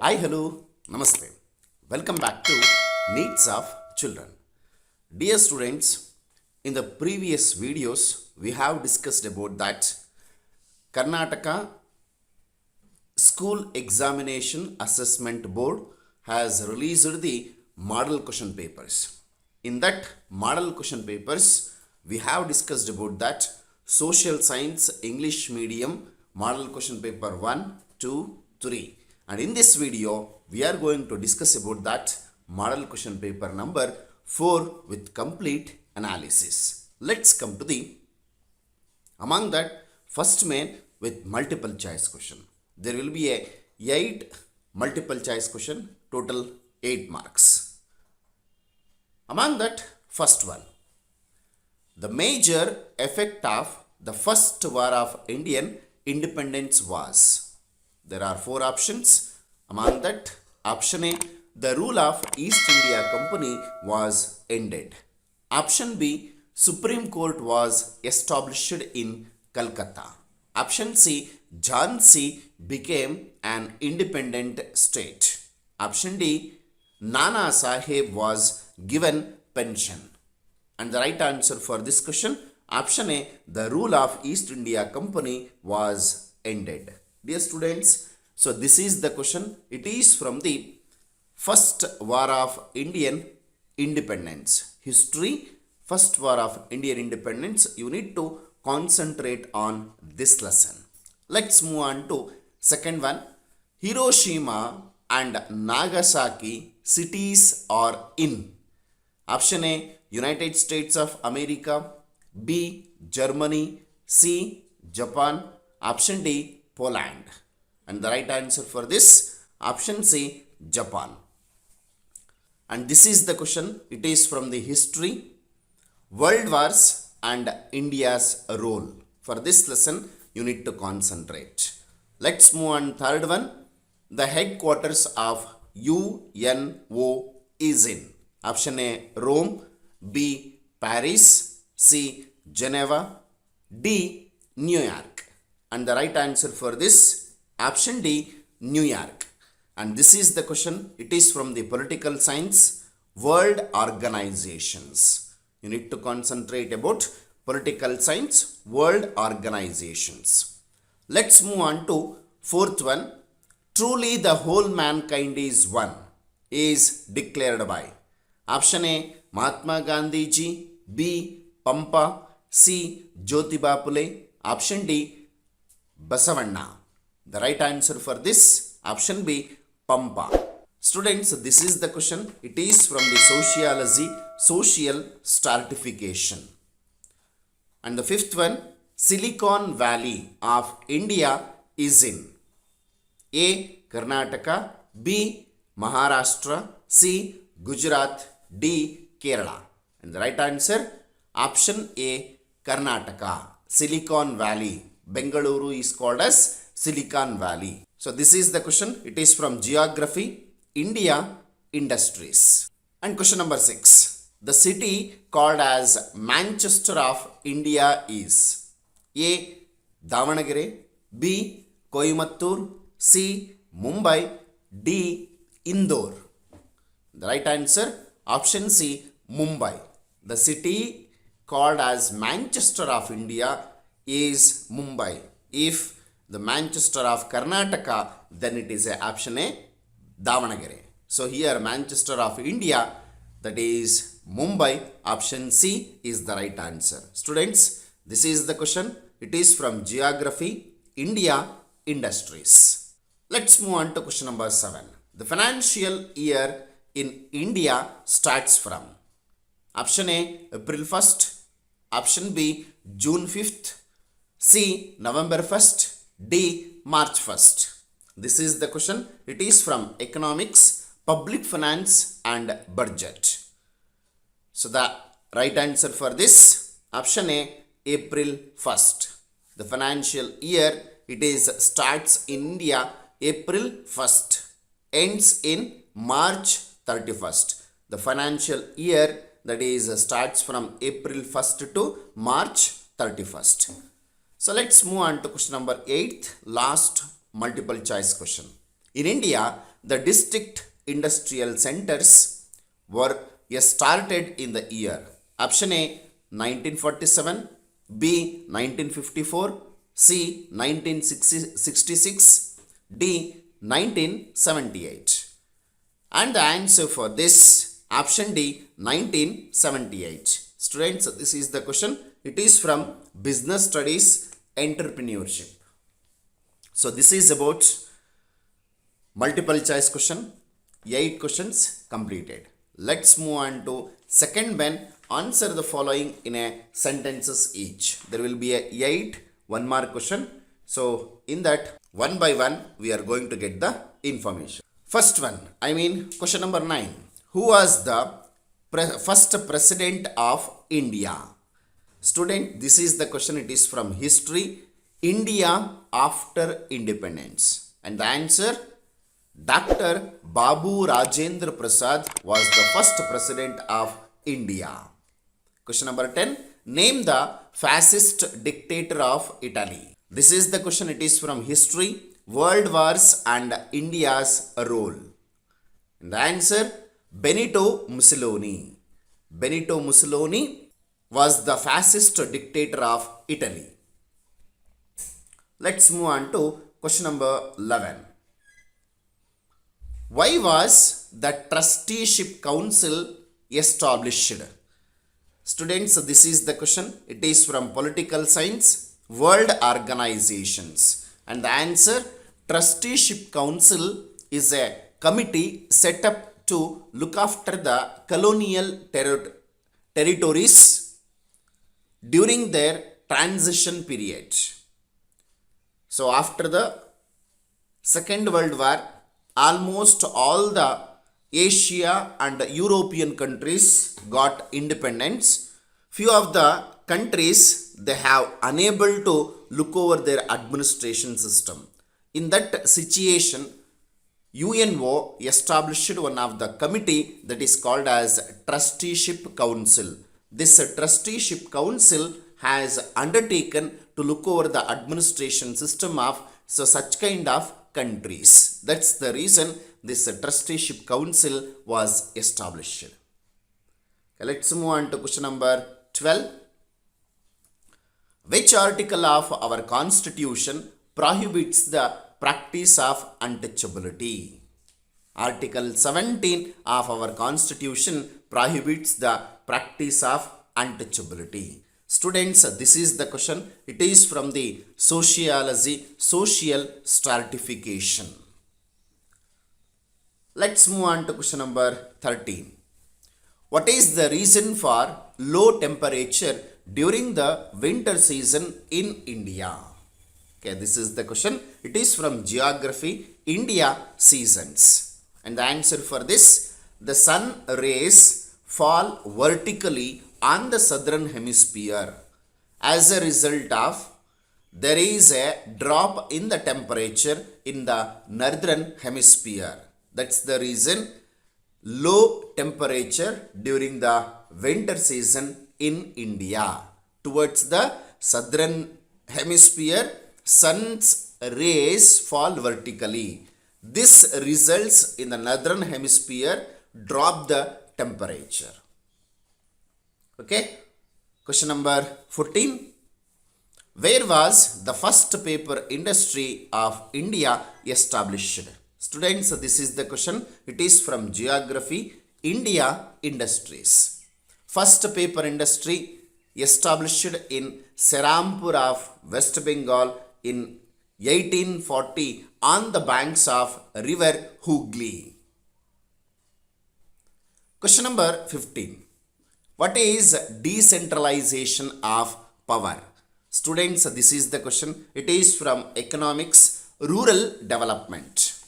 Hi, hello, namaste. Welcome back to Needs of Children. Dear students, in the previous videos, we have discussed about that Karnataka School Examination Assessment Board has released the model question papers. In that model question papers, we have discussed about that Social Science English Medium model question paper 1, 2, 3. And in this video, we are going to discuss about that model question paper number 4 with complete analysis. Let's come to the, among that, first main with multiple choice question. There will be a 8 multiple choice question, total 8 marks. Among that, first one, the major effect of the first war of Indian independence was. There are 4 options. Among that, option A, the rule of East India Company was ended. Option B, Supreme Court was established in Calcutta. Option C, Jhansi became an independent state. Option D, Nana Sahib was given pension. And the right answer for this question, option A, the rule of East India Company was ended. Dear students, so this is the question. It is from the first war of Indian independence. History, first war of Indian independence. You need to concentrate on this lesson. Let's move on to second one. Hiroshima and Nagasaki cities are in. Option A, United States of America. B, Germany. C, Japan. Option D, Poland. And the right answer for this, option C, Japan. And this is the question. It is from the history, world wars and India's role. For this lesson, you need to concentrate. Let's move on third one. The headquarters of UNO is in. Option A, Rome. B, Paris. C, Geneva. D, New York. And the right answer for this, option D, New York. And this is the question. It is from the political science, world organizations. You need to concentrate about political science, world organizations. Let's move on to fourth one. Truly the whole mankind is one is declared by. Option A, Mahatma Gandhi ji. B, Pampa. C, Jyotiba Phule. Option D, Basavanna. The right answer for this, option B, Pampa. Students, this is the question. It is from the sociology, social stratification. And the fifth one, Silicon Valley of India is in. A, Karnataka. B, Maharashtra. C, Gujarat. D, Kerala. And the right answer, option A, Karnataka. Silicon Valley. Bengaluru is called as Silicon Valley. So this is the question. It is from geography, India, industries. And question number 6. The city called as Manchester of India is. A, Davanagere. B, Coimbatore. C, Mumbai. D, Indore. The right answer, option C, Mumbai. The city called as Manchester of India is Mumbai. If the Manchester of Karnataka, then it is a option A, Davanagere. So here Manchester of India, that is Mumbai, option C is the right answer. Students, this is the question. It is from geography, India, industries. Let's move on to question number 7. The financial year in India starts from. Option A, April 1st. Option B, June 5th. C, November 1st. D, March 1st. This is the question. It is from economics, public finance and budget. So the right answer for this, option A, April 1st. The financial year, it is starts in India April 1st, ends in March 31st. The financial year, that is starts from April 1st to March 31st. So let's move on to question number 8, last multiple choice question. In India, the district industrial centers were started in the year? Option A 1947, B 1954, C 1966, D 1978. And the answer for this option D 1978. Students, this is the question. It is from Business Studies Entrepreneurship. So this is about multiple choice question. 8 questions completed. Let's move on to second one. Answer the following in a sentences each. There will be a 8 1 mark question. So in that, one by one we are going to get the information. First one, question number 9. Who was the first president of India? Student, this is the question. It is from history. India after independence. And the answer, Dr. Babu Rajendra Prasad was the first president of India. Question number 10. Name the fascist dictator of Italy. This is the question. It is from history, world wars and India's role. And the answer, Benito Mussolini. Benito Mussolini was the fascist dictator of Italy. Let's move on to question number 11. Why was the trusteeship council established? Students, this is the question. It is from political science, world organizations. And the answer, trusteeship council is a committee set up to look after the colonial territories during their transition period. So after the Second World War, almost all the Asia and European countries got independence. Few of the countries, they have unable to look over their administration system. In that situation, UNO established one of the committee that is called as Trusteeship Council. This Trusteeship Council has undertaken to look over the administration system of such kind of countries. That's the reason this Trusteeship Council was established. Okay, let's move on to question number 12. Which article of our constitution prohibits the practice of untouchability? Article 17 of our constitution prohibits the practice of untouchability. Students, this is the question. It is from the sociology, social stratification. Let's move on to question number 13. What is the reason for low temperature during the winter season in India? Okay, this is the question. It is from geography, India seasons. And the answer for this, the sun rays fall vertically on the southern hemisphere. As a result of, there is a drop in the temperature in the northern hemisphere. That's the reason low temperature during the winter season in India. Towards the southern hemisphere, sun's rays fall vertically. This results in the northern hemisphere drop the temperature. Okay. Question number 14. Where was the first paper industry of India established? Students, this is the question. It is from geography, India industries. First paper industry established in Serampur of West Bengal in 1840 on the banks of river Hooghly. Question number 15. What is decentralization of power? Students, this is the question. It is from economics, rural development.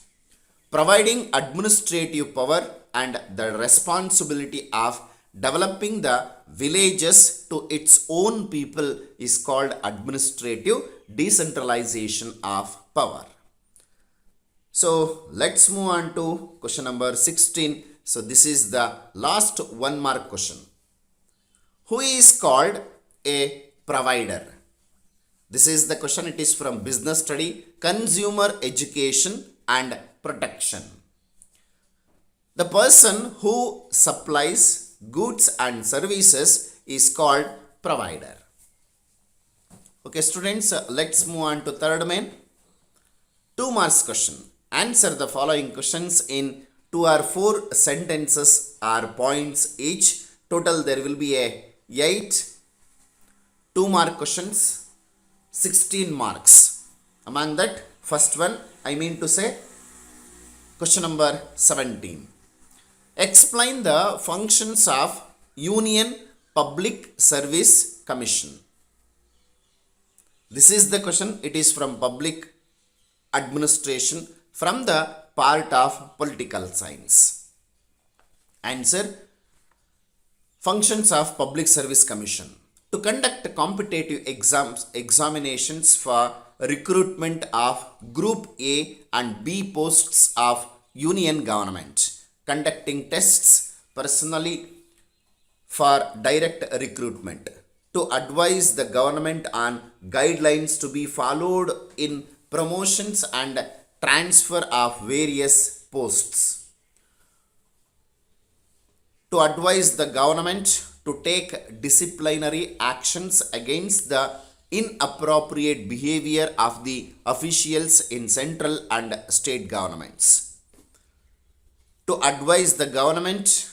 Providing administrative power and the responsibility of developing the villages to its own people is called administrative decentralization of power. So let's move on to question number 16. So this is the last 1 mark question. Who is called a provider? This is the question. It is from business study, consumer education and protection. The person who supplies goods and services is called provider. Okay, students, let's move on to third main. 2 marks question. Answer the following questions in 2 or 4 sentences or points each. Total there will be a 8 2-mark questions, 16 marks. Among that, first one, I mean to say, question number 17. Explain the functions of Union Public Service Commission. This is the question. It is from public administration from the part of political science. Answer: functions of Public Service Commission. To conduct competitive examinations for recruitment of Group A and B posts of Union Government. Conducting tests personally for direct recruitment. To advise the government on guidelines to be followed in promotions and transfer of various posts. To advise the government to take disciplinary actions against the inappropriate behavior of the officials in central and state governments. To advise the government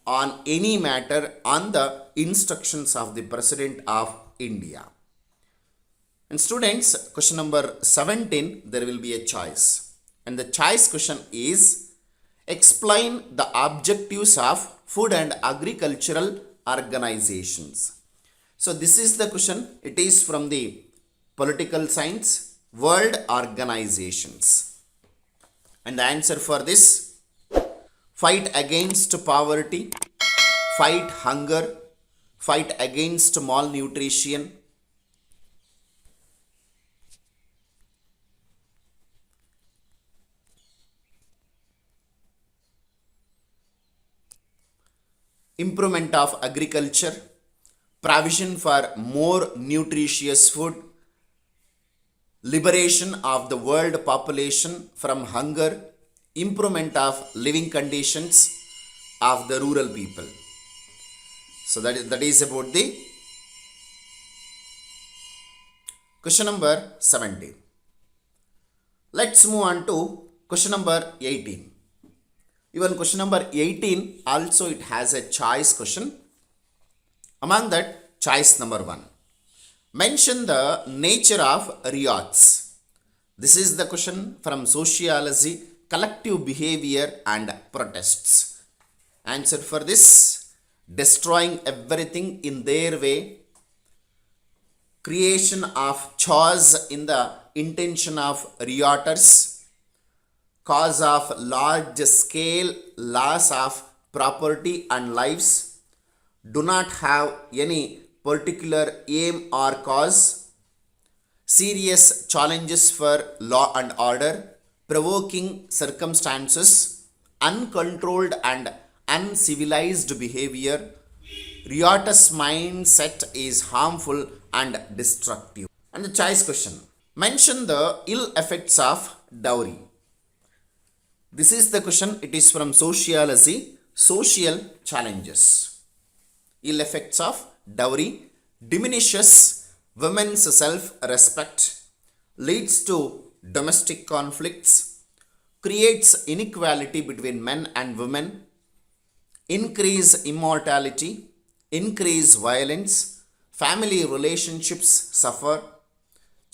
on any matter on the instructions of the President of India. And students, question number 17, there will be a choice. And the choice question is, explain the objectives of food and agricultural organizations. So this is the question. It is from the political science, world organizations. And the answer for this: fight against poverty, fight hunger, fight against malnutrition, improvement of agriculture, provision for more nutritious food, liberation of the world population from hunger, improvement of living conditions of the rural people. So that is about the question number 17. Let's move on to question number 18. Even question number 18 also it has a choice question. Among that, choice number 1. Mention the nature of riots. This is the question from sociology, collective behavior and protests. Answer for this: destroying everything in their way, creation of chaos in the intention of rioters, cause of large scale loss of property and lives, do not have any particular aim or cause, serious challenges for law and order, provoking circumstances, uncontrolled and uncivilized behavior, riotous mindset is harmful and destructive. And the choice question: mention the ill effects of dowry. This is the question. It is from sociology, social challenges. Ill effects of dowry: diminishes women's self-respect, leads to domestic conflicts, creates inequality between men and women, increase immortality, increase violence, family relationships suffer,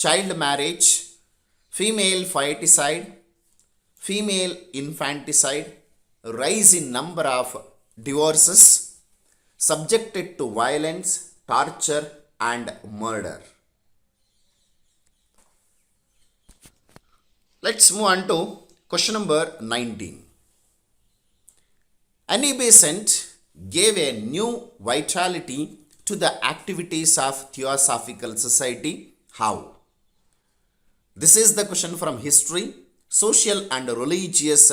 child marriage, female fiticide, female infanticide, rise in number of divorces, subjected to violence, torture and murder. Let's move on to question number 19. Annie Besant gave a new vitality to the activities of Theosophical Society. How? This is the question from history, social and religious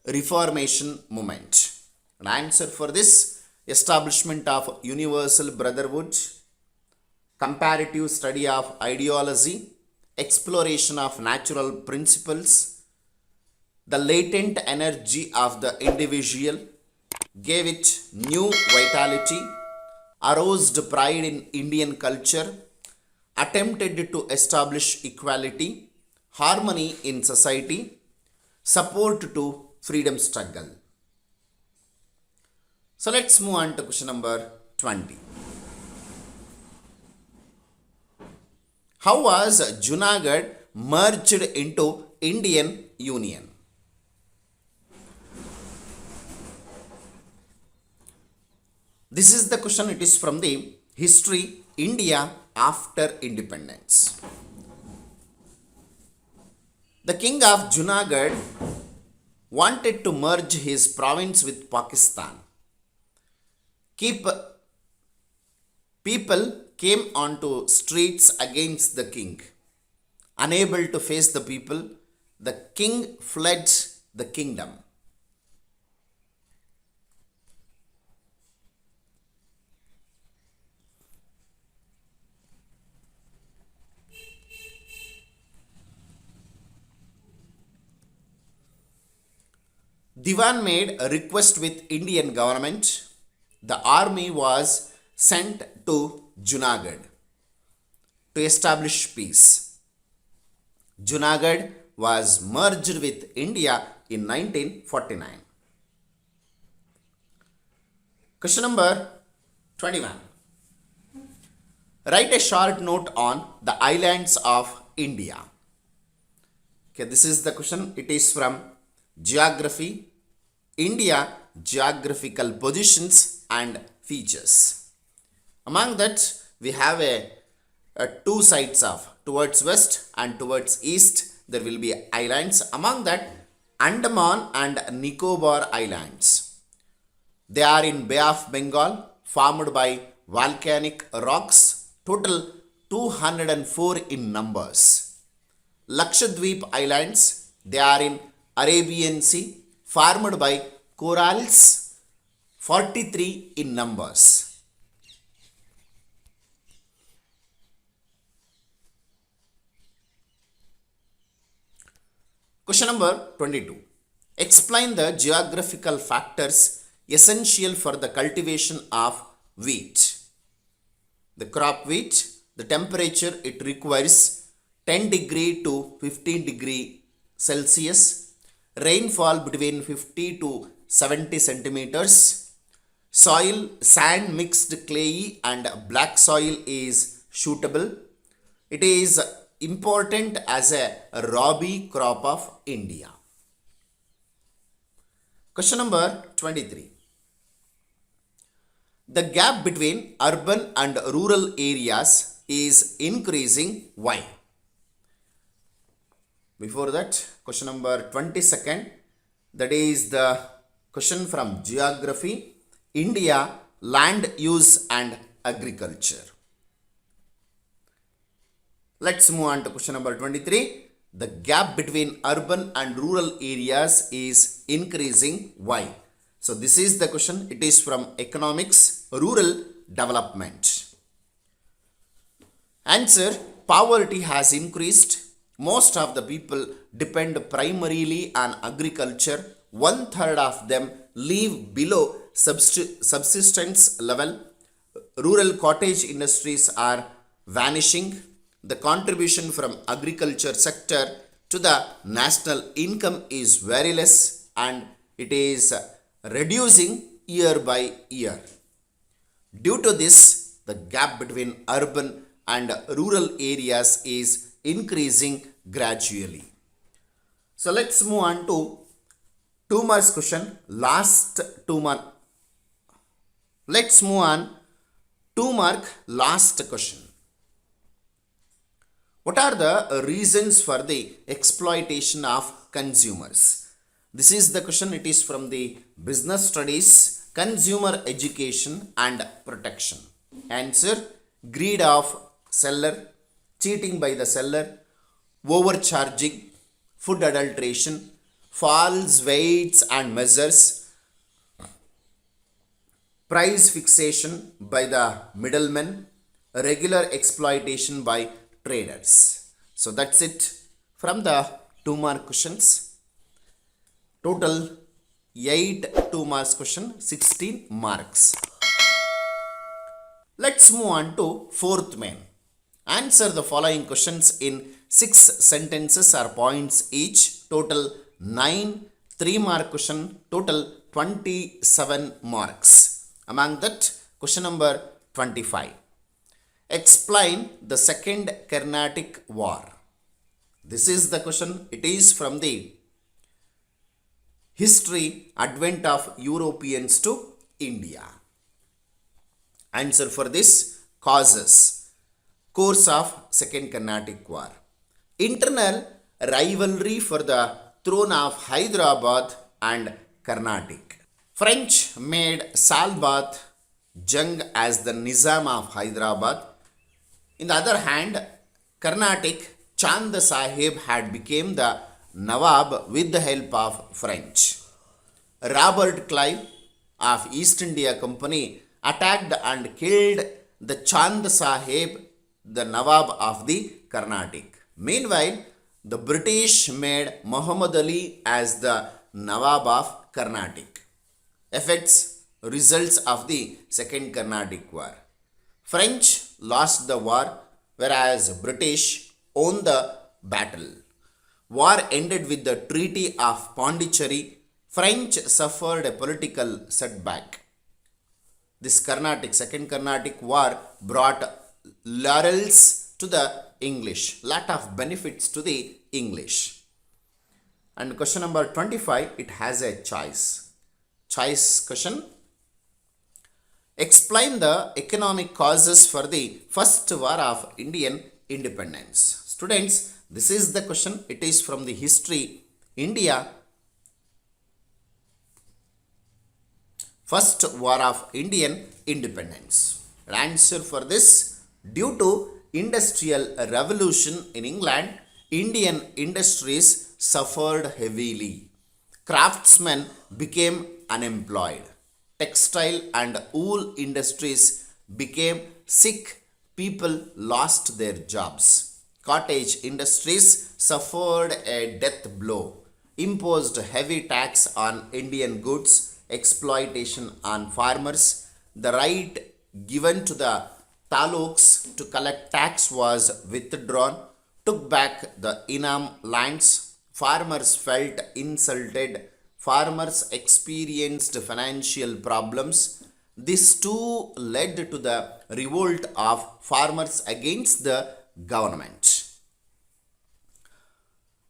reformation movement. An answer for this: establishment of universal brotherhood, comparative study of ideology, exploration of natural principles, the latent energy of the individual, gave it new vitality, aroused pride in Indian culture, attempted to establish equality, harmony in society, support to freedom struggle. So let's move on to question number 20. How was Junagadh merged into Indian Union? This is the question. It is from the history India after independence. The king of Junagadh wanted to merge his province with Pakistan. People came onto streets against the king. Unable to face the people, the king fled the kingdom. Diwan made a request with Indian government. The army was sent to Junagadh to establish peace. Junagadh was merged with India in 1949. Question number 21. Write a short note on the islands of India. Okay, this is the question. It is from Geography, India, geographical positions and features. Among that, we have a two sides of towards west and towards east. There will be islands. Among that, Andaman and Nicobar Islands. They are in Bay of Bengal, formed by volcanic rocks, total 204 in numbers. Lakshadweep Islands, they are in Arabian Sea, formed by corals, 43 in numbers. Question number 22. Explain the geographical factors essential for the cultivation of wheat. The crop wheat, the temperature it requires 10 degree to 15 degree Celsius, rainfall between 50 to 70 centimeters, soil sand mixed clayey and black soil is suitable. It is important as a rabi crop of India. Question number 23. The gap between urban and rural areas is increasing. Why? Before that, question number 22nd, that is the question from Geography, India, land use and agriculture. Let's move on to question number 23. The gap between urban and rural areas is increasing. Why? So this is the question. It is from Economics, Rural Development. Answer: poverty has increased. Most of the people depend primarily on agriculture. 1/3 of them live below subsistence level. Rural cottage industries are vanishing. The contribution from agriculture sector to the national income is very less and it is reducing year by year. Due to this, the gap between urban and rural areas is increasing gradually. So let's move on to 2 marks question. Last 2 mark. Let's move on 2 mark last question. What are the reasons for the exploitation of consumers? This is the question. It is from the Business Studies, Consumer Education and Protection. Answer: greed of seller, cheating by the seller, overcharging, food adulteration, false weights and measures, price fixation by the middlemen, regular exploitation by traders. So that's it from the 2 mark questions. Total 8 2 marks question, 16 marks. Let's move on to fourth main. Answer the following questions in 6 sentences or points each. Total 9 3 mark question, total 27 marks. Among that, question number 25. Explain the Second Carnatic War. This is the question. It is from the history, advent of Europeans to India. Answer for this: causes, course of Second Carnatic War, internal rivalry for the throne of Hyderabad and Carnatic. French made Salbat Jung as the Nizam of Hyderabad. In the other hand, Carnatic Chand Sahib had become the Nawab with the help of French. Robert Clive of East India Company attacked and killed the Chand Sahib, the Nawab of the Carnatic. Meanwhile, the British made Muhammad Ali as the Nawab of Carnatic. Effects, results of the Second Carnatic War. French lost the war, whereas British won the battle. War ended with the Treaty of Pondicherry. French suffered a political setback. This Second Carnatic War brought laurels to the English, lot of benefits to the English. And question number 25, it has a choice. Choice question. Explain the economic causes for the first war of Indian independence. Students, this is the question. It is from the history, India. First war of Indian independence. Answer for this: due to industrial revolution in England, Indian industries suffered heavily. Craftsmen became unemployed. Textile and wool industries became sick. People lost their jobs. Cottage industries suffered a death blow. Imposed heavy tax on Indian goods. Exploitation on farmers. The right given to the taluks to collect tax was withdrawn. Took back the Inam lands. Farmers felt insulted. Farmers experienced financial problems. This too led to the revolt of farmers against the government.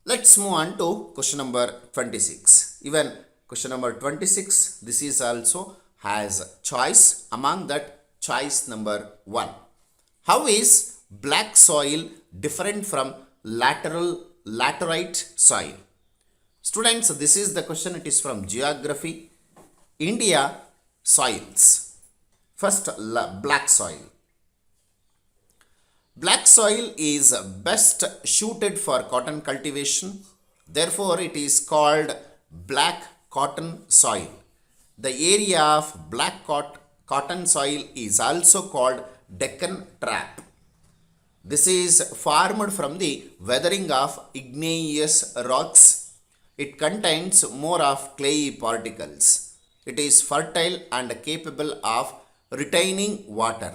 Let's move on to question number 26. Even question number 26, this is also has choice. Among that, choice number 1. How is black soil different from laterite soil? Students, this is the question. It is from geography. India soils. First, black soil. Black soil is best suited for cotton cultivation. Therefore, it is called black cotton soil. The area of black cotton soil is also called Deccan Trap. This is formed from the weathering of igneous rocks. It contains more of clayey particles. It is fertile and capable of retaining water.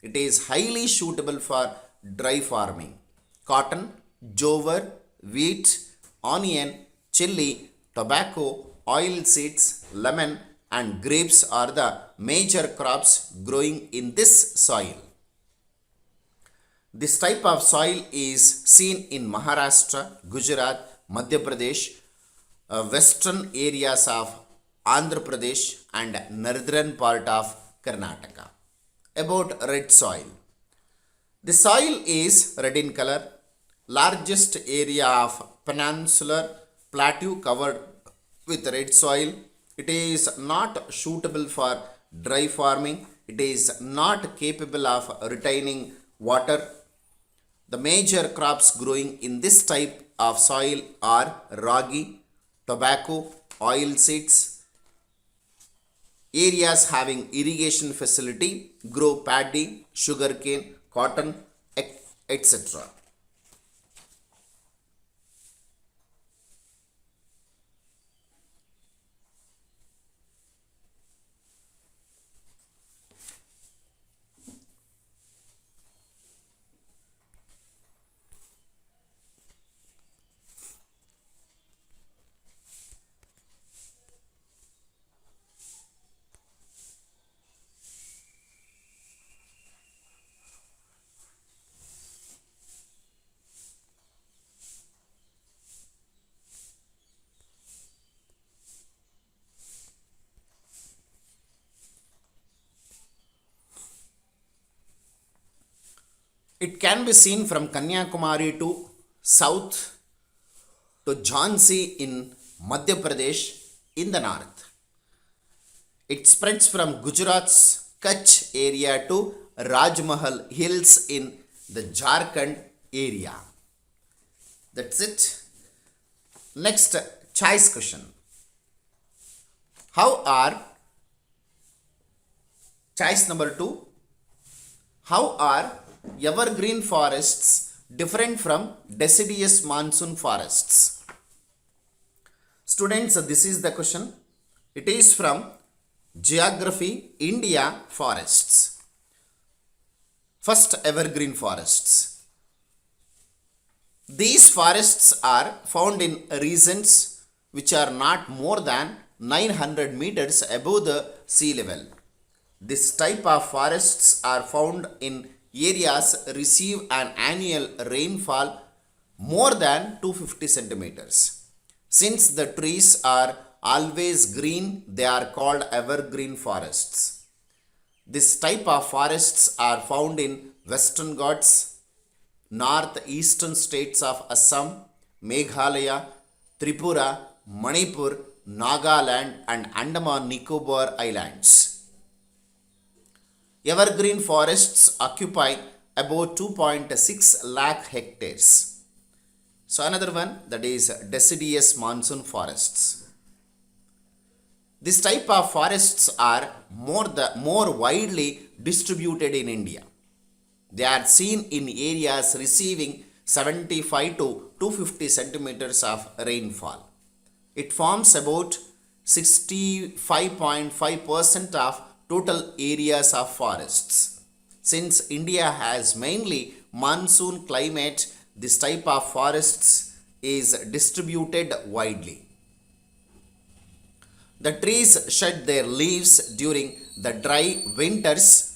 It is highly suitable for dry farming. Cotton, jowar, wheat, onion, chili, tobacco, oil seeds, lemon and grapes are the major crops growing in this soil. This type of soil is seen in Maharashtra, Gujarat, Madhya Pradesh, western areas of Andhra Pradesh and northern part of Karnataka. About red soil. The soil is red in color. Largest area of peninsular plateau covered with red soil. It is not suitable for dry farming. It is not capable of retaining water. The major crops growing in this type of soil are ragi, tobacco, oil seeds. Areas having irrigation facility grow paddy, sugarcane, cotton, etc. It can be seen from Kanyakumari to south to Jhansi in Madhya Pradesh in the north. It spreads from Gujarat's Kutch area to Rajmahal Hills in the Jharkhand area. That's it. Next choice question. How are choice number 2? How are evergreen forests different from deciduous monsoon forests? Students, this is the question. It is from Geography India Forests. First, evergreen forests. These forests are found in regions which are not more than 900 meters above the sea level. This type of forests are found in areas receive an annual rainfall more than 250 centimeters. Since the trees are always green, they are called evergreen forests. This type of forests are found in Western Ghats, northeastern states of Assam, Meghalaya, Tripura, Manipur, Nagaland and Andaman Nicobar Islands. Evergreen forests occupy about 2.6 lakh hectares. So another one, that is deciduous monsoon forests. This type of forests are more widely distributed in India. They are seen in areas receiving 75 to 250 centimeters of rainfall. It forms about 65.5% of total areas of forests. Since India has mainly monsoon climate, this type of forests is distributed widely. The trees shed their leaves during the dry winters.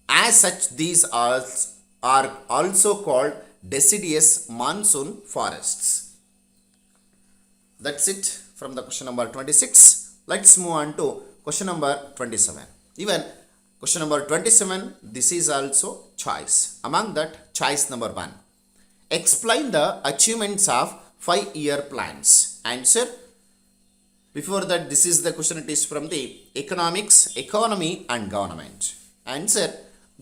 As such, these are also called deciduous monsoon forests. That's it from the question number 26. Let's move on to question number 27. Even question number 27, this is also choice. Among that, choice number 1. Explain the achievements of 5-year plans. Answer. Before that, this is the question. It is from the economics, economy and government. Answer.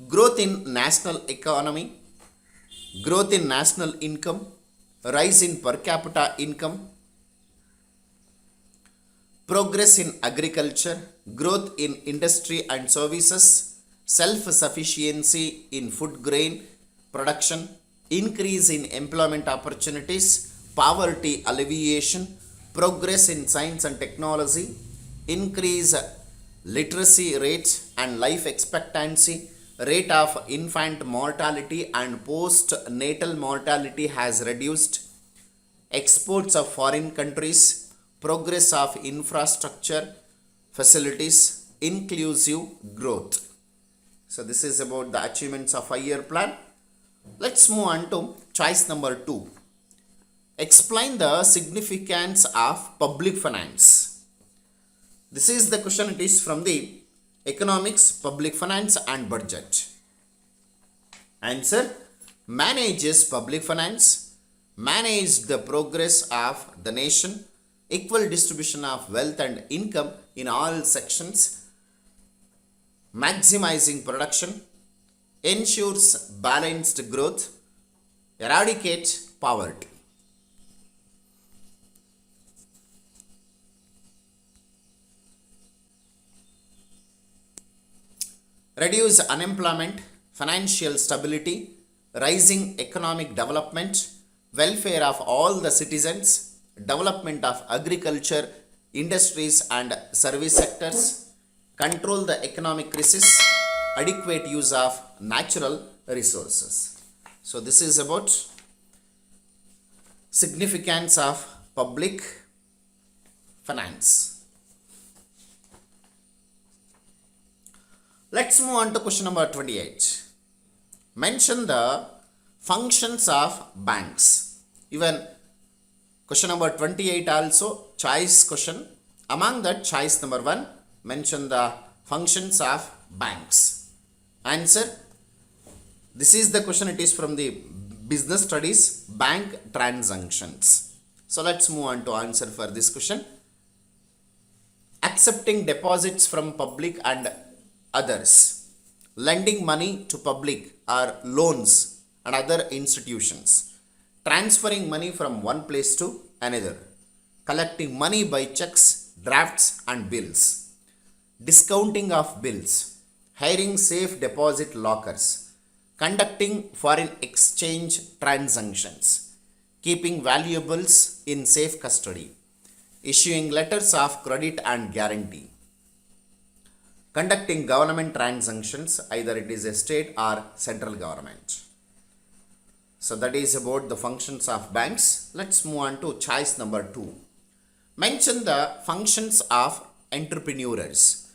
Growth in national economy, growth in national income, rise in per capita income, progress in agriculture, growth in industry and services, self-sufficiency in food grain production, increase in employment opportunities, poverty alleviation, progress in science and technology, increase literacy rate and life expectancy, rate of infant mortality and post-natal mortality has reduced, exports of foreign countries, progress of infrastructure, facilities, inclusive growth. So this is about the achievements of 5-year plan. Let's move on to choice number 2. Explain the significance of public finance. This is the question. It is from the economics, public finance and budget. Answer. Manages public finance, manage the progress of the nation, equal distribution of wealth and income in all sections, maximizing production, ensures balanced growth, eradicate poverty. Reduce unemployment, financial stability, rising economic development, welfare of all the citizens, development of agriculture, industries and service sectors, control the economic crisis, adequate use of natural resources. So this is about significance of public finance. Let's move on to question number 28. Mention the functions of banks. Even question number 28 also choice question. Among that, choice number 1, mention the functions of banks. Answer. This is the question, it is from the business studies, bank transactions. So let's move on to answer for this question. Accepting deposits from public and others, lending money to public or loans and other institutions, transferring money from one place to another, collecting money by checks, drafts and bills, discounting of bills, hiring safe deposit lockers, conducting foreign exchange transactions, keeping valuables in safe custody, issuing letters of credit and guarantee, conducting government transactions, either it is a state or central government. So that is about the functions of banks. Let's move on to choice number 2. Mention the functions of entrepreneurs.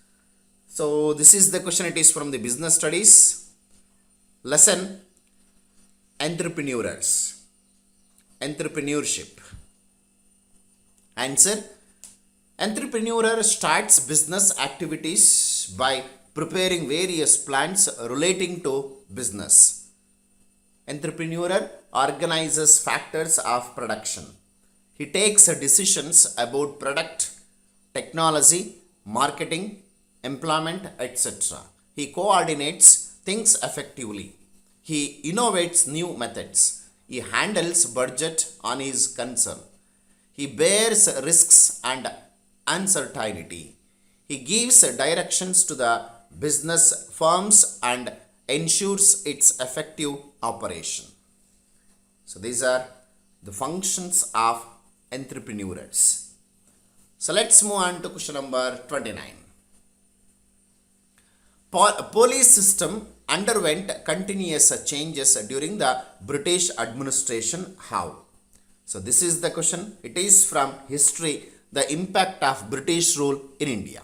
So this is the question, it is from the business studies, lesson entrepreneurs, entrepreneurship. Answer: entrepreneur starts business activities by preparing various plans relating to business. Entrepreneur organizes factors of production. He takes decisions about product, technology, marketing, employment, etc. He coordinates things effectively. He innovates new methods. He handles budget on his concern. He bears risks and uncertainty. He gives directions to the business firms and ensures its effective operation. So these are the functions of entrepreneurs. So let's move on to question number 29. Police system underwent continuous changes during the British administration. How? So this is the question. It is from history, the impact of British rule in India.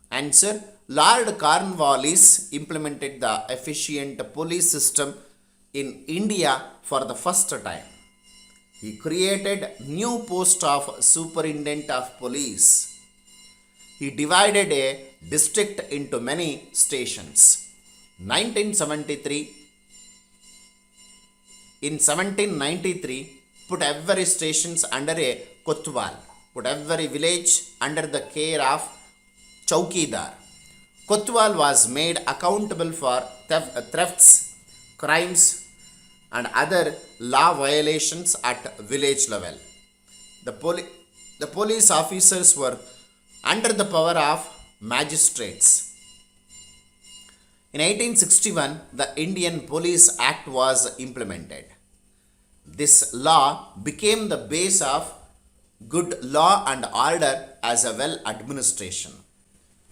Answer: Lord Cornwallis implemented the efficient police system in India for the first time. He created new post of superintendent of police. He divided a district into many stations. 1793, put every stations under a kotwal, put every village under the care of Chowkidar. Kotwal was made accountable for thefts, crimes and other law violations at village level. The police officers were under the power of magistrates. In 1861, the Indian Police Act was implemented. This law became the base of good law and order as a well administration.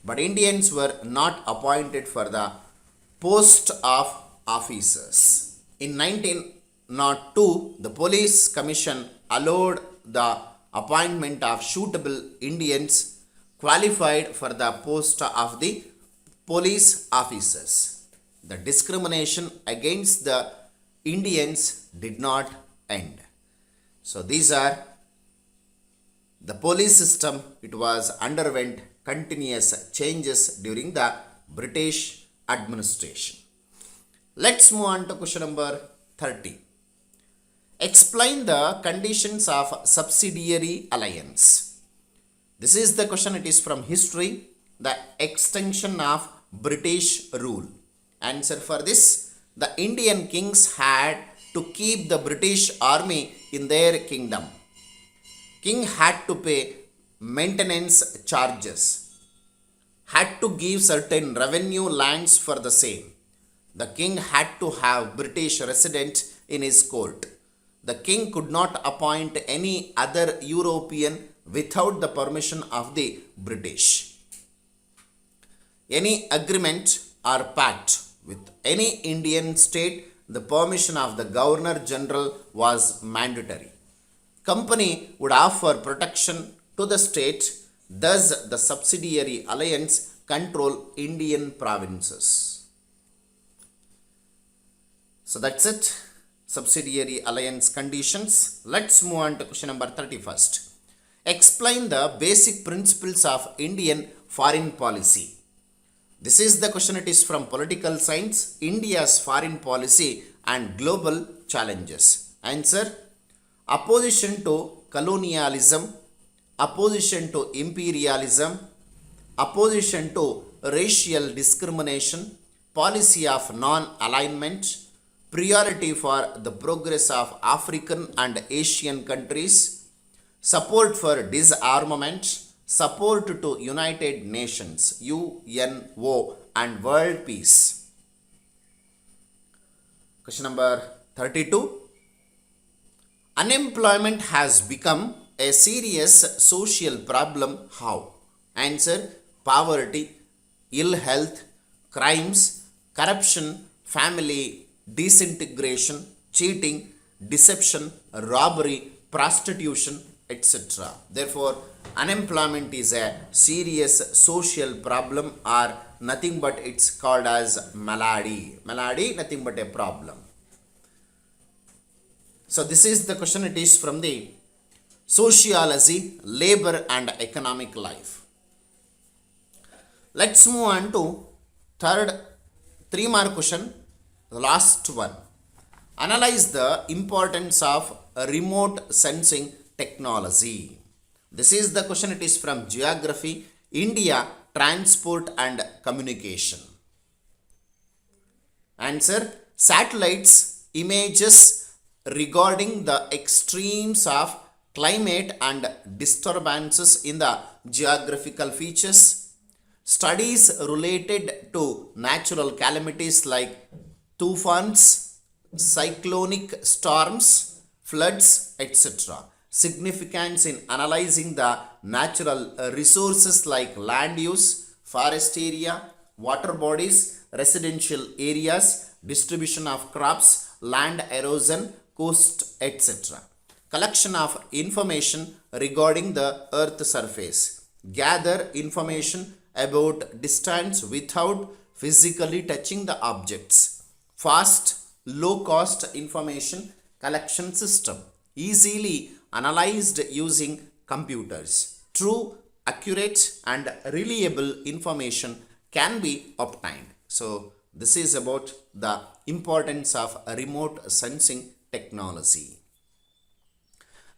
But Indians were not appointed for the post of officers. In 1902, the Police Commission allowed the appointment of suitable Indians qualified for the post of the police officers. The discrimination against the Indians did not end. So these are the police system. It was underwent continuous changes during the British administration. Let's move on to question number 30. Explain the conditions of subsidiary alliance. This is the question, it is from history, the extension of British rule. Answer for this: the Indian kings had to keep the British army in their kingdom. King had to pay maintenance charges, had to give certain revenue lands for the same. The king had to have British resident in his court. The king could not appoint any other European without the permission of the British. Any agreement or pact with any Indian state, the permission of the Governor General was mandatory. Company would offer protection to the state, thus the subsidiary alliance control Indian provinces. So that's it. Subsidiary alliance conditions. Let's move on to question number 31st. Explain the basic principles of Indian foreign policy. This is the question. It is from political science, India's foreign policy and global challenges. Answer: opposition to colonialism, opposition to imperialism, opposition to racial discrimination, policy of non-alignment, priority for the progress of African and Asian countries, support for disarmament, support to United Nations, UNO, and world peace. Question number 32. Unemployment has become a serious social problem. How? Answer: poverty, ill health, crimes, corruption, family disintegration, cheating, deception, robbery, prostitution, etc. Therefore, unemployment is a serious social problem, or nothing but it's called as malady. Malady, nothing but a problem. So this is the question. It is from the sociology, labor and economic life. Let's move on to third 3-mark question, the last one. Analyze the importance of remote sensing technology. This is the question. It is from geography, India, transport and communication. Answer: satellites images regarding the extremes of climate and disturbances in the geographical features, studies related to natural calamities like tufans, cyclonic storms, floods, etc. Significance in analyzing the natural resources like land use, forest area, water bodies, residential areas, distribution of crops, land erosion, coast, etc. Collection of information regarding the earth surface. Gather information about distance without physically touching the objects. Fast, low cost information collection system, easily analyzed using computers. True, accurate and reliable information can be obtained. So this is about the importance of remote sensing technology.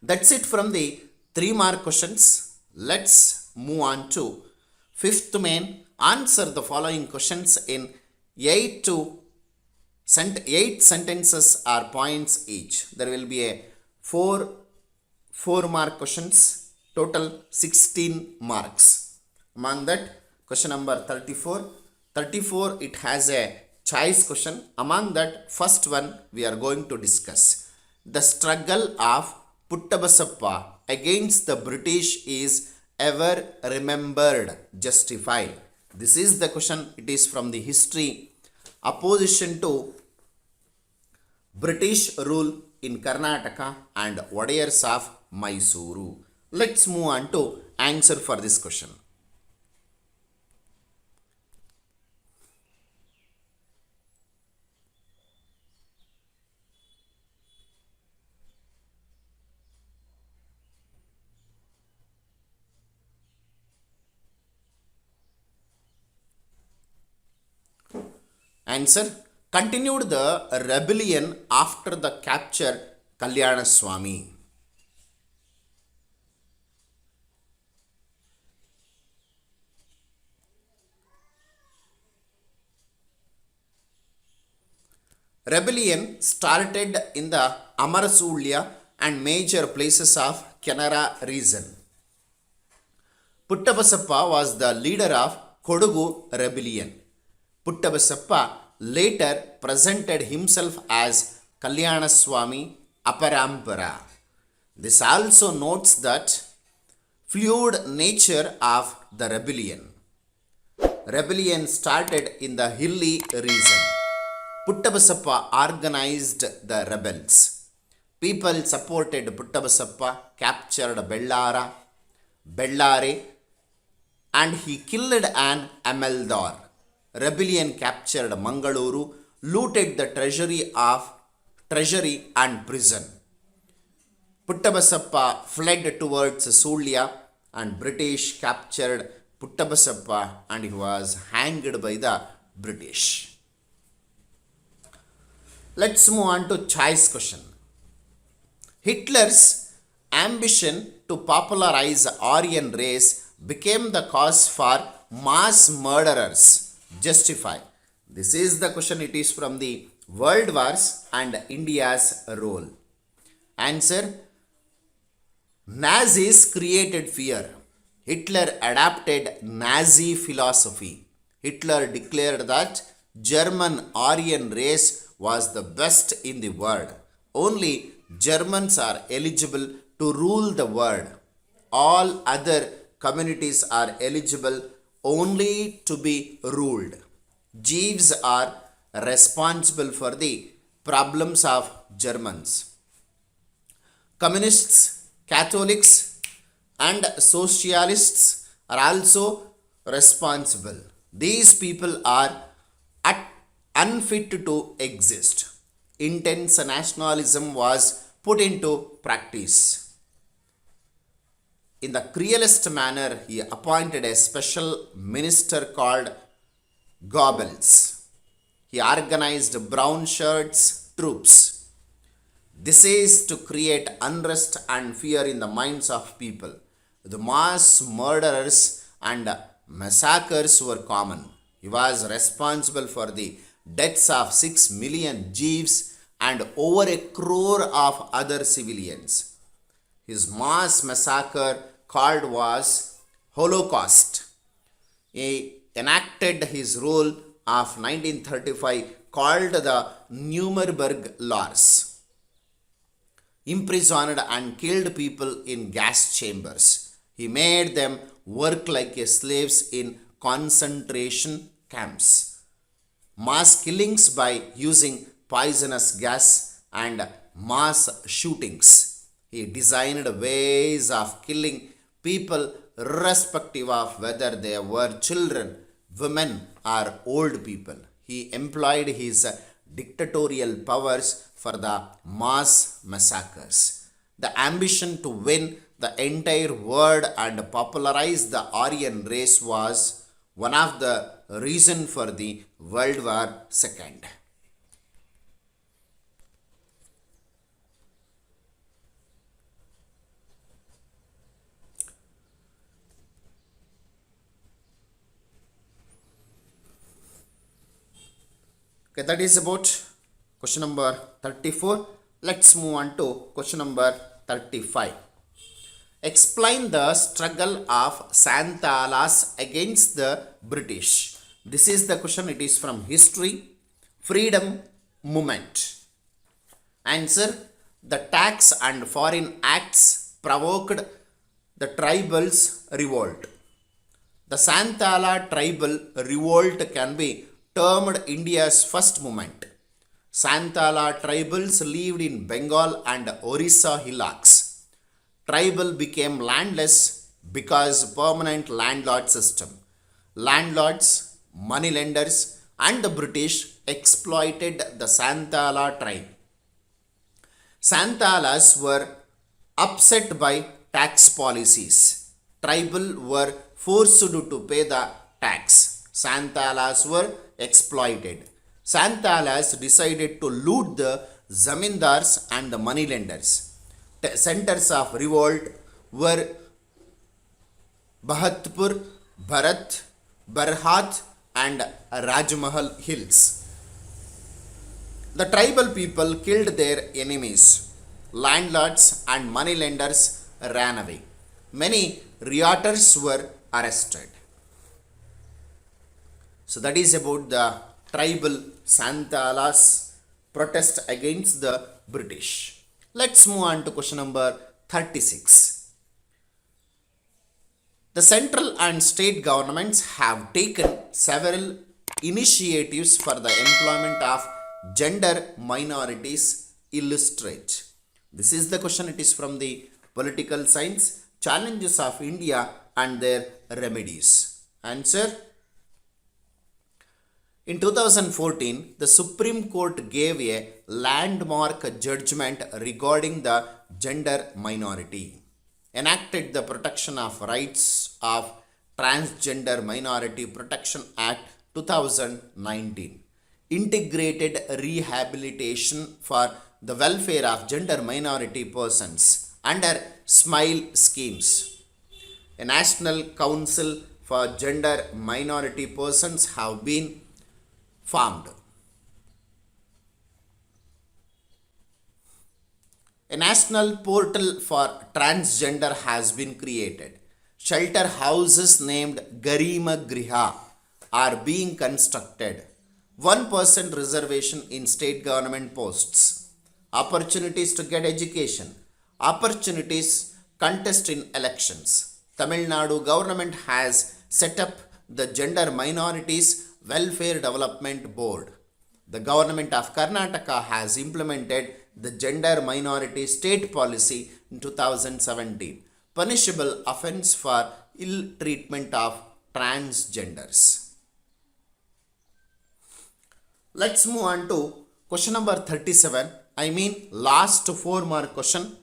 That's it from the 3-mark questions. Let's move on to 5th main. Answer the following questions in 8 sentences or points each. There will be a 4-mark questions, total 16 marks. Among that, question number 34. 34, it has a choice question. Among that, first one we are going to discuss. The struggle of Puttabasappa against the British is ever remembered, justified. This is the question. It is from the history. Opposition to British rule in Karnataka and Wadiyars of Mysuru. Let's move on to answer for this question. Answer: continued the rebellion after the capture Kalyanaswamy. Rebellion started in the Amarasulya and major places of Canara region. Puttabasappa was the leader of Kodugu rebellion. Puttabasappa later presented himself as Kalyanaswamy Aparampara. This also notes that fluid nature of the rebellion. Rebellion started in the hilly region. Puttabasappa organized the rebels. People supported Puttabasappa, captured Bellare, and he killed an Amaldar. Rebellion captured Mangaluru, looted the treasury and prison. Puttabasappa fled towards Sulya and British captured Puttabasappa, and he was hanged by the British. Let's move on to choice question. Hitler's ambition to popularize Aryan race became the cause for mass murderers. Justify. This is the question. It is from the World Wars and India's role. Answer. Nazis created fear. Hitler adapted Nazi philosophy. Hitler declared that German Aryan race was the best in the world. Only Germans are eligible to rule the world. All other communities are eligible only to be ruled. Jews are responsible for the problems of Germans. Communists, Catholics, and socialists are also responsible. These people are unfit to exist. Intense nationalism was put into practice. In the cruelest manner, he appointed a special minister called Goebbels. He organized brown shirts troops. This is to create unrest and fear in the minds of people. The mass murderers and massacres were common. He was responsible for the deaths of 6 million Jews and over a crore of other civilians. His mass massacre called was Holocaust. He enacted his rule of 1935 called the Nuremberg Laws. Imprisoned and killed people in gas chambers. He made them work like slaves in concentration camps. Mass killings by using poisonous gas and mass shootings. He designed ways of killing people irrespective of whether they were children, women, or old people. He employed his dictatorial powers for the mass massacres. The ambition to win the entire world and popularize the Aryan race was one of the reasons for the World War II. Okay, that is about question number 34. Let's move on to question number 35. Explain the struggle of Santalas against the British. This is the question. It is from history. Freedom movement. Answer. The tax and foreign acts provoked the tribals' revolt. The Santala tribal revolt can be termed India's first movement. Santala tribals lived in Bengal and Orissa hillocks. Tribal became landless because permanent landlord system. Landlords, moneylenders, and the British exploited the Santala tribe. Santalas were upset by tax policies. Tribal were forced to pay the tax. Santalas were exploited. Santalas decided to loot the zamindars and the moneylenders. Centers of revolt were Bharatpur, Bharat, Barhat, and Rajmahal hills. The tribal people killed their enemies. Landlords and moneylenders ran away. Many rioters were arrested. So that is about the tribal Santalas protest against the British. Let's move on to question number 36. The central and state governments have taken several initiatives for the employment of gender minorities. Illustrate. This is the question. It is from the political science. Challenges of India and their remedies. Answer. In 2014, the Supreme Court gave a landmark judgment regarding the gender minority, enacted the protection of rights of Transgender Minority Protection Act 2019. Integrated rehabilitation for the welfare of gender minority persons under SMILE schemes. A National Council for Gender Minority Persons have been formed. A national portal for transgender has been created. Shelter houses named Garima Griha are being constructed. 1% reservation in state government posts. Opportunities to get education. Opportunities contest in elections. Tamil Nadu government has set up the Gender Minorities Welfare Development Board. The government of Karnataka has implemented the Gender Minority State Policy in 2017. Punishable offence for ill treatment of transgenders. Let's move on to question number 37. Last 4-mark question.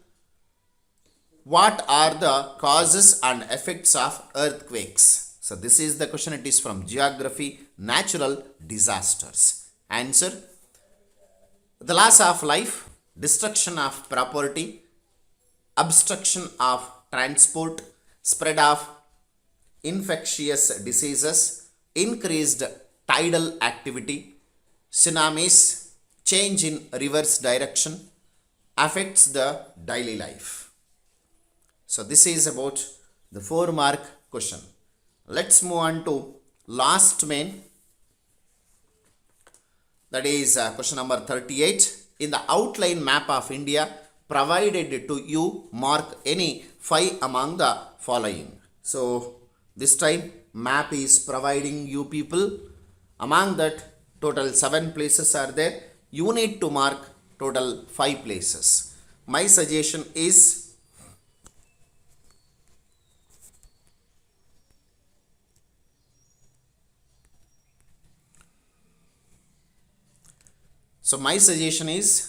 What are the causes and effects of earthquakes? So this is the question. It is from Geography, Natural Disasters. Answer: the loss of life, destruction of property, obstruction of transport, spread of infectious diseases, increased tidal activity, tsunamis, change in reverse direction, affects the daily life. So this is about the 4-mark question. Let's move on to last main. That is question number 38. In the outline map of India provided to you, mark any 5 among the following. So this time map is providing you people. Among that, total 7 places are there. You need to mark total 5 places. My suggestion is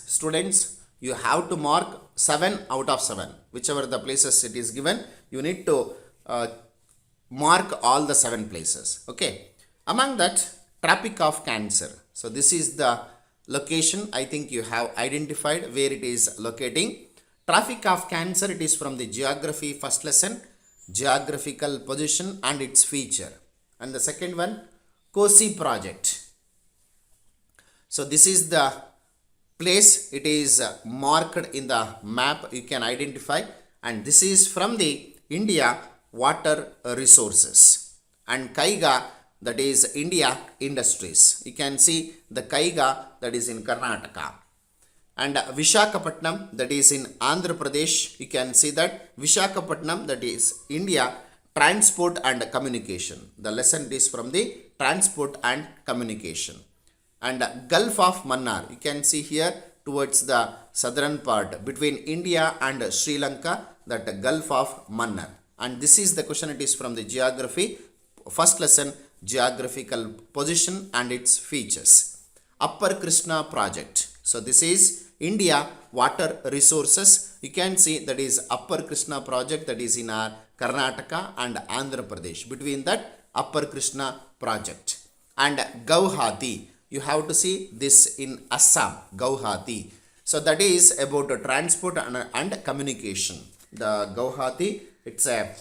students, you have to mark 7 out of 7. Whichever the places it is given, you need to mark all the 7 places. Okay. Among that, Tropic of Cancer. So this is the location. I think you have identified where it is locating. Tropic of Cancer, it is from the geography first lesson. Geographical position and its feature. And the second one, Kseab project. So this is the place. It is marked in the map. You can identify. And this is from the India Water Resources. And Kaiga, that is India Industries. You can see the Kaiga, that is in Karnataka. And Vishakhapatnam, that is in Andhra Pradesh. You can see that Vishakhapatnam, that is India Transport and Communication. The lesson is from the Transport and Communication. And Gulf of Mannar, you can see here towards the southern part between India and Sri Lanka, that Gulf of Mannar. And this is the question. It is from the geography first lesson, geographical position and its features. Upper Krishna project. So this is India Water Resources. You can see that is Upper Krishna project, that is in our Karnataka and Andhra Pradesh. Between that, Upper Krishna project. And Guwahati. You have to see this in Assam, Guwahati. So that is about transport and communication. The Guwahati, it's a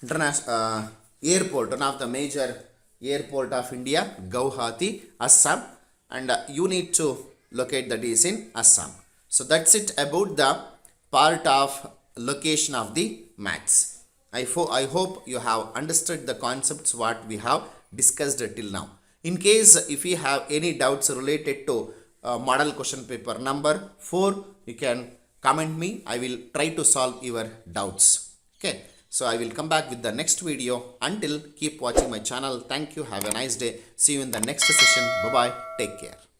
international airport, one of the major airport of India, Guwahati, Assam. And you need to locate that is in Assam. So that's it about the part of location of the maths. I hope you have understood the concepts what we have discussed till now. In case if you have any doubts related to model question paper number 4, you can comment me. I will try to solve your doubts. Okay. So I will come back with the next video. Until, keep watching my channel. Thank you. Have a nice day. See you in the next session. Bye bye. Take care.